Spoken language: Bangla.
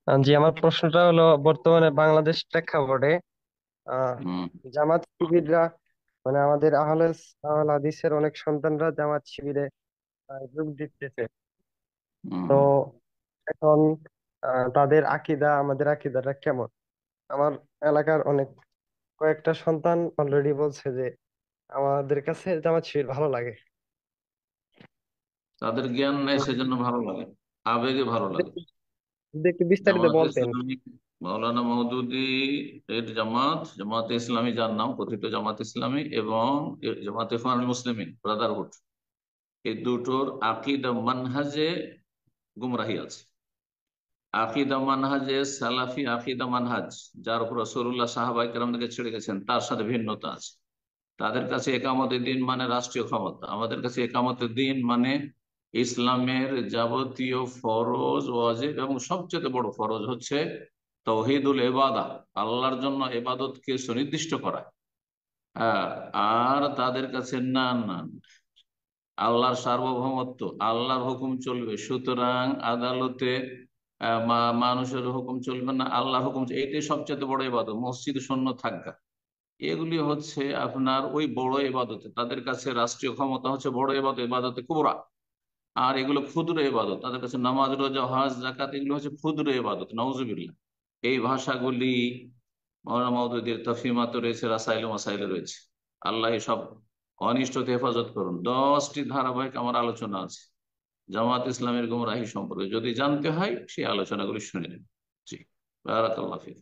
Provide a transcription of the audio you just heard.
জি, আমার প্রশ্নটা হলো বর্তমানে বাংলাদেশ প্রেক্ষাপটে আহ হুম। জামাত শিবিররা মানে আমাদের আহলে হাদিসের অনেক সন্তানরা জামাত শিবিরে যোগ দিতেছে। হুম। তো এখন তাদের আকীদা আমাদের আকীদাটা কেমন? আমার এলাকার অনেক কয়েকটা সন্তান অলরেডি বলছে যে আমাদের কাছে জামাত শিবির ভালো লাগে। তাদের জ্ঞান নেই তো সেজন্য ভালো লাগে, আবেগে ভালো যদি লাগে। যদি একটু বিস্তারিত জামাত বলতেন। ইসলামী, মাওলানা মওদুদি এর জামাত, জামাতে ইসলামী যার নাম কথিত জামাত ইসলামী, এবং জামাত ইখওয়ানুল মুসলিমিন ব্রাদারহুড, এই দুটোর আকীদা মানহাজে গুমরাহি আছে। আকীদা মানহাজে সালাফি আকীদা মানহাজ, যার উপর রাসূলুল্লাহ সাহাবায়ে কেরাম থেকে ছেড়ে গেছেন, তার সাথে ভিন্নতা আছে। তাদের কাছে একামতের দিন মানে রাষ্ট্রীয় ক্ষমতা, আমাদের কাছে একামতের দিন মানে ইসলামের যাবতীয় ফরজ ওয়াজিব, এবং সবচেয়ে বড় ফরজ হচ্ছে তাওহীদুল ইবাদা, আল্লাহর জন্য ইবাদতকে সুনির্দিষ্ট করা। হ্যাঁ, আর তাদের কাছে না না, আল্লাহর সার্বভৌমত্ব, আল্লাহর হুকুম চলবে, সুতরাং আদালতে মানুষের হুকুম চলবে না, আল্লাহর হুকুম এইটাই সবচেয়ে বড় ইবাদত, মসজিদ শূন্য থাকা। এগুলি হচ্ছে আপনার ওই বড় ইবাদতে, তাদের কাছে রাষ্ট্রীয় ক্ষমতা হচ্ছে বড় ইবাদত, ইবাদতে কুবরা। আর এগুলো ক্ষুদ্র ইবাদত, তাদের কাছে নামাজ রোজা হজ যাকাত এগুলো হচ্ছে ক্ষুদ্র ইবাদত, নাউজুবিল্লাহ। এই ভাষাগুলি মওলানা মওদুদীর তফহিমাতে রয়েছে, রাসাইল মাসাইলে রয়েছে। আল্লাহ সব অনিষ্ট হতে হেফাজত করুন। 10টি ধারাবাহিক আমার আলোচনা আছে জামাত ইসলামের গুমরাহি সম্পর্কে, যদি জানতে হয় সেই আলোচনাগুলি শুনে নিন। জি, বারাকাল্লাহ ফিক।